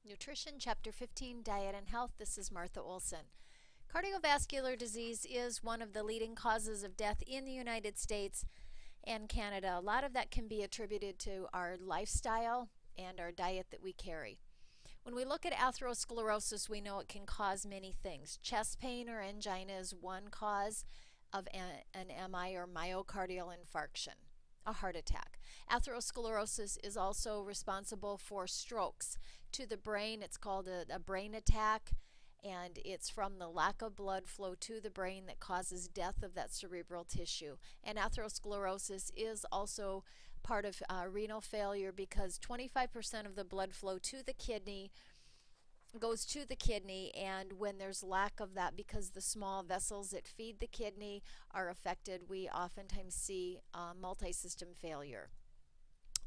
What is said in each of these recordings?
Nutrition, Chapter 15, Diet and Health. This is Martha Olson. Cardiovascular disease is one of the leading causes of death in the United States and Canada. A lot of that can be attributed to our lifestyle and our diet that we carry. When we look at atherosclerosis, we know it can cause many things. Chest pain or angina is one cause of an MI or myocardial infarction, a heart attack. Atherosclerosis is also responsible for strokes to the brain. It's called a brain attack, and it's from the lack of blood flow to the brain that causes death of that cerebral tissue. And atherosclerosis is also part of renal failure because 25% of the blood flow to the kidney goes to the kidney, and when there's lack of that because the small vessels that feed the kidney are affected, we oftentimes see multi-system failure.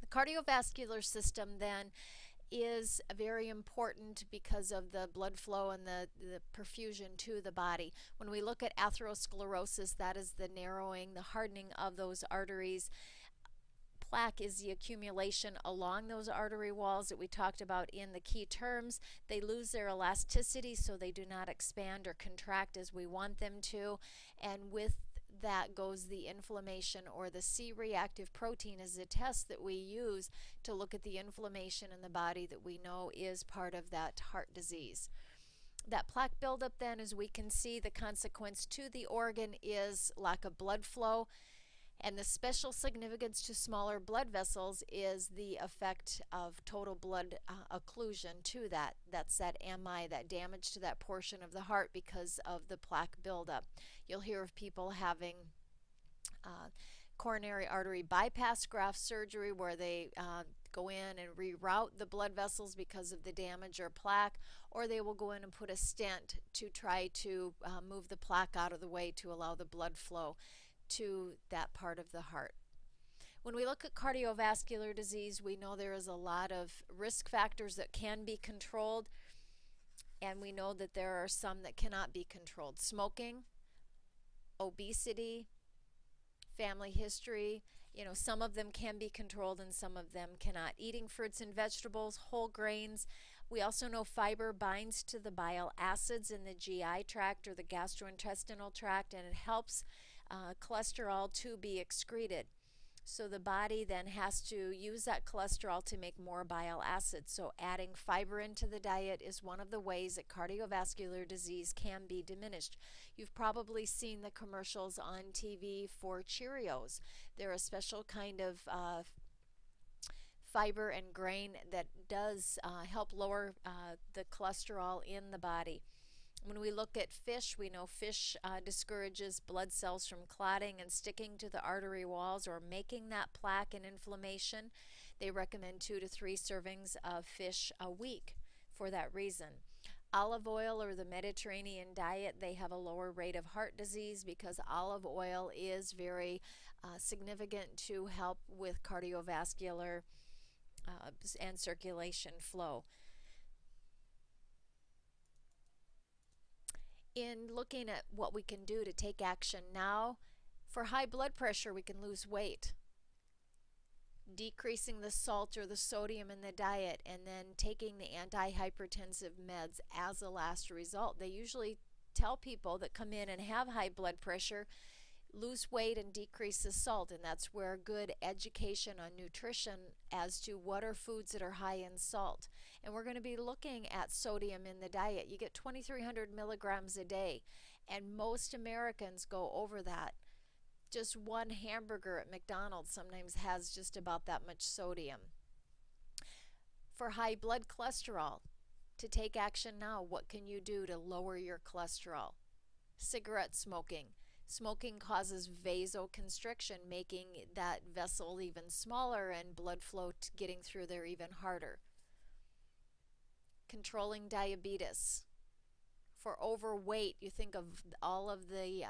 The cardiovascular system then is very important because of the blood flow and the perfusion to the body. When we look at atherosclerosis, that is the narrowing, the hardening of those arteries. Plaque is the accumulation along those artery walls that we talked about in the key terms. They lose their elasticity, so they do not expand or contract as we want them to. And with that goes the inflammation, or the C-reactive protein is the test that we use to look at the inflammation in the body that we know is part of that heart disease. That plaque buildup then, as we can see, the consequence to the organ is lack of blood flow. And the special significance to smaller blood vessels is the effect of total blood occlusion to that. That's that MI, that damage to that portion of the heart because of the plaque buildup. You'll hear of people having coronary artery bypass graft surgery where they go in and reroute the blood vessels because of the damage or plaque, or they will go in and put a stent to try to move the plaque out of the way to allow the blood flow to that part of the heart. When we look at cardiovascular disease, we know there is a lot of risk factors that can be controlled, and we know that there are some that cannot be controlled. Smoking, obesity, family history, some of them can be controlled and some of them cannot. Eating fruits and vegetables, whole grains. We also know fiber binds to the bile acids in the GI tract or the gastrointestinal tract, and it helps cholesterol to be excreted. So the body then has to use that cholesterol to make more bile acids. So adding fiber into the diet is one of the ways that cardiovascular disease can be diminished. You've probably seen the commercials on TV for Cheerios. They're a special kind of fiber and grain that does help lower the cholesterol in the body. When we look at fish, we know fish discourages blood cells from clotting and sticking to the artery walls or making that plaque and inflammation. They recommend 2 to 3 servings of fish a week for that reason. Olive oil or the Mediterranean diet, they have a lower rate of heart disease because olive oil is very significant to help with cardiovascular and circulation flow. In looking at what we can do to take action now, for high blood pressure, we can lose weight. Decreasing the salt or the sodium in the diet, and then taking the antihypertensive meds as a last result. They usually tell people that come in and have high blood pressure, lose weight and decrease the salt, and that's where good education on nutrition as to what are foods that are high in salt. And we're going to be looking at sodium in the diet. You get 2,300 milligrams a day, and most Americans go over that. Just one hamburger at McDonald's sometimes has just about that much sodium. For high blood cholesterol, to take action now, what can you do to lower your cholesterol? Cigarette smoking. Smoking causes vasoconstriction, making that vessel even smaller and blood flow getting through there even harder. Controlling diabetes. For overweight, you think of all of the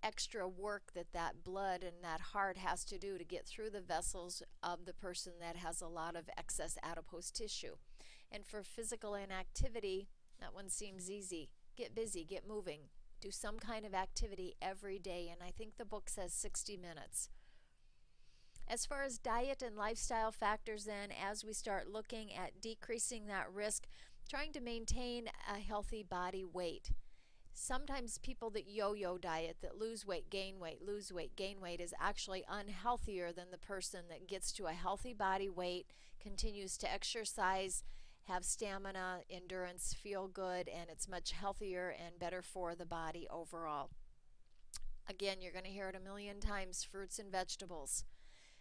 extra work that blood and that heart has to do to get through the vessels of the person that has a lot of excess adipose tissue. And for physical inactivity, that one seems easy. Get busy, get moving. Do some kind of activity every day, and I think the book says 60 minutes. As far as diet and lifestyle factors, then, as we start looking at decreasing that risk, trying to maintain a healthy body weight. Sometimes people that yo-yo diet, that lose weight, gain weight, lose weight, gain weight, is actually unhealthier than the person that gets to a healthy body weight, continues to exercise, have stamina, endurance, feel good, and it's much healthier and better for the body overall. Again, you're going to hear it a million times: fruits and vegetables,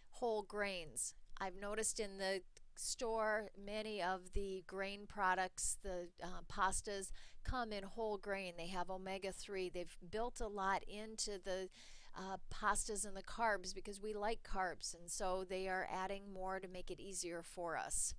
whole grains. I've noticed in the store many of the grain products, the pastas, come in whole grain. They have omega-3. They've built a lot into the pastas and the carbs because we like carbs, and so they are adding more to make it easier for us.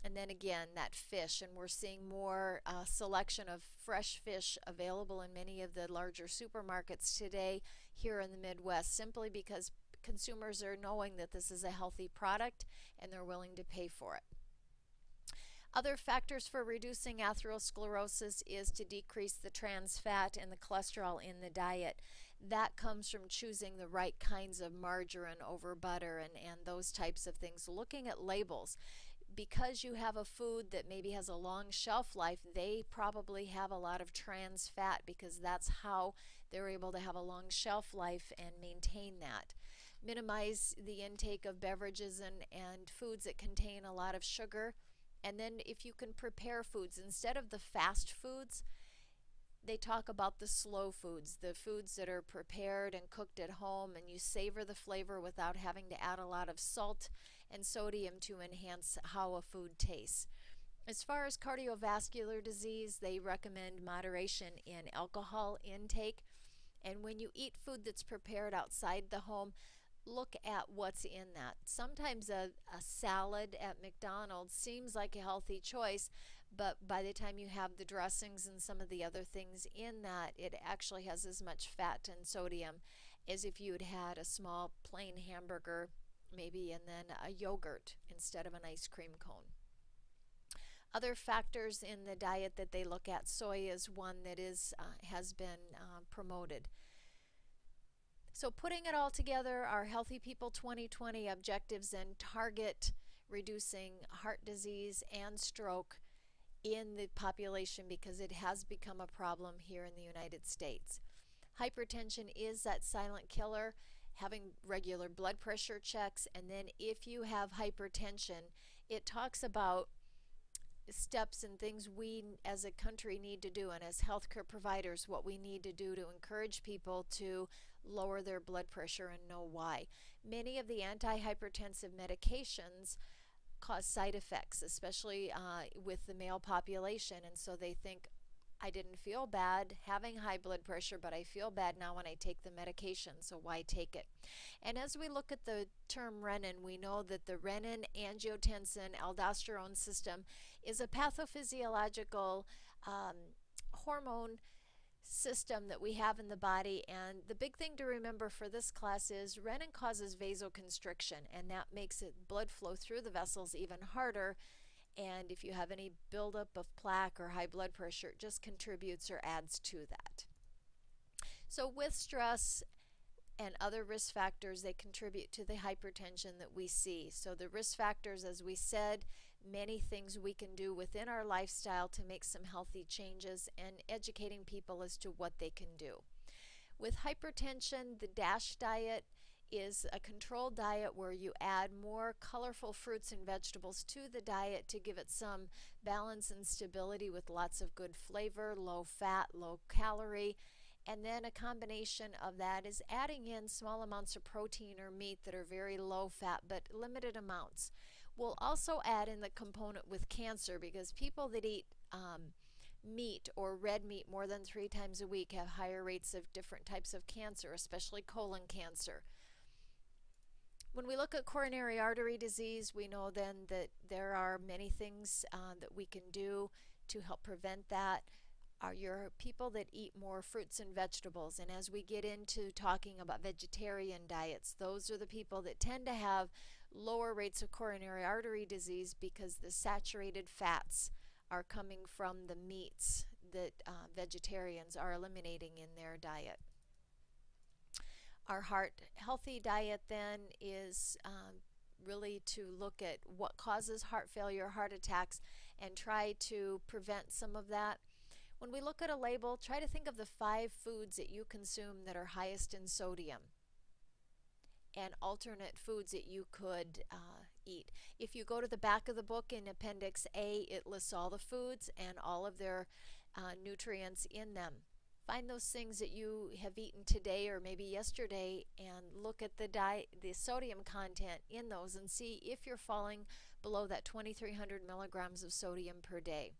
And then again, that fish, and we're seeing more selection of fresh fish available in many of the larger supermarkets today here in the Midwest, simply because consumers are knowing that this is a healthy product and they're willing to pay for it. Other factors for reducing atherosclerosis is to decrease the trans fat and the cholesterol in the diet. That comes from choosing the right kinds of margarine over butter and those types of things. Looking at labels. Because you have a food that maybe has a long shelf life, they probably have a lot of trans fat because that's how they're able to have a long shelf life and maintain that. Minimize the intake of beverages and foods that contain a lot of sugar. And then if you can prepare foods instead of the fast foods, they talk about the slow foods, the foods that are prepared and cooked at home, and you savor the flavor without having to add a lot of salt and sodium to enhance how a food tastes. As far as cardiovascular disease, they recommend moderation in alcohol intake. And when you eat food that's prepared outside the home, look at what's in that. Sometimes a salad at McDonald's seems like a healthy choice, but by the time you have the dressings and some of the other things in that, it actually has as much fat and sodium as if you had had a small plain hamburger maybe and then a yogurt instead of an ice cream cone. Other factors in the diet that they look at, soy is one that has been promoted. So putting it all together, our Healthy People 2020 objectives and target reducing heart disease and stroke in the population because it has become a problem here in the United States. Hypertension is that silent killer. Having regular blood pressure checks, and then if you have hypertension, it talks about steps and things we as a country need to do, and as healthcare providers, what we need to do to encourage people to lower their blood pressure and know why. Many of the antihypertensive medications cause side effects, especially with the male population, and so they think, I didn't feel bad having high blood pressure, but I feel bad now when I take the medication, so why take it? And as we look at the term renin, we know that the renin, angiotensin, aldosterone system is a pathophysiological hormone system that we have in the body, and the big thing to remember for this class is renin causes vasoconstriction, and that makes it blood flow through the vessels even harder. And if you have any buildup of plaque or high blood pressure, it just contributes or adds to that. So with stress and other risk factors, they contribute to the hypertension that we see. So the risk factors, as we said, many things we can do within our lifestyle to make some healthy changes, and educating people as to what they can do. With hypertension, the DASH diet is a controlled diet where you add more colorful fruits and vegetables to the diet to give it some balance and stability with lots of good flavor, low fat, low calorie. And then a combination of that is adding in small amounts of protein or meat that are very low fat but limited amounts. We'll also add in the component with cancer, because people that eat meat or red meat more than 3 times a week have higher rates of different types of cancer, especially colon cancer. When we look at coronary artery disease, we know then that there are many things that we can do to help prevent that. Are your people that eat more fruits and vegetables, and as we get into talking about vegetarian diets, those are the people that tend to have lower rates of coronary artery disease because the saturated fats are coming from the meats that vegetarians are eliminating in their diet. Our heart healthy diet then is really to look at what causes heart failure, heart attacks, and try to prevent some of that. When we look at a label, try to think of the 5 foods that you consume that are highest in sodium and alternate foods that you could eat. If you go to the back of the book in Appendix A, it lists all the foods and all of their nutrients in them. Find those things that you have eaten today or maybe yesterday and look at the sodium content in those and see if you're falling below that 2,300 milligrams of sodium per day.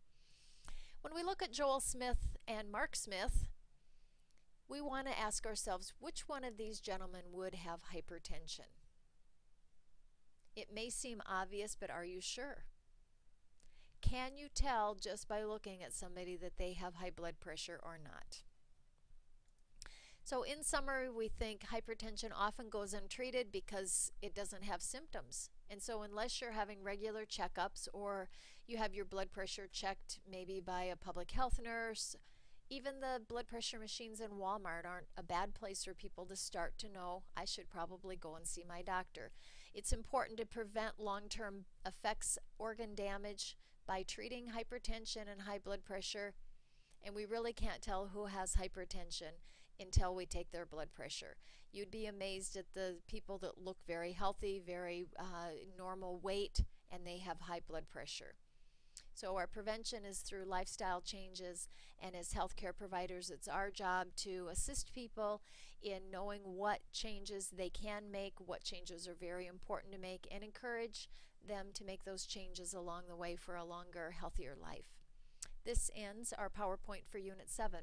When we look at Joel Smith and Mark Smith, we want to ask ourselves, which one of these gentlemen would have hypertension? It may seem obvious, but are you sure? Can you tell just by looking at somebody that they have high blood pressure or not? So in summary, we think hypertension often goes untreated because it doesn't have symptoms. And so unless you're having regular checkups or you have your blood pressure checked maybe by a public health nurse, even the blood pressure machines in Walmart aren't a bad place for people to start to know, I should probably go and see my doctor. It's important to prevent long-term effects, organ damage, by treating hypertension and high blood pressure. And we really can't tell who has hypertension until we take their blood pressure. You'd be amazed at the people that look very healthy, very normal weight, and they have high blood pressure. So our prevention is through lifestyle changes, and as healthcare providers, it's our job to assist people in knowing what changes they can make, what changes are very important to make, and encourage them to make those changes along the way for a longer, healthier life. This ends our PowerPoint for Unit 7.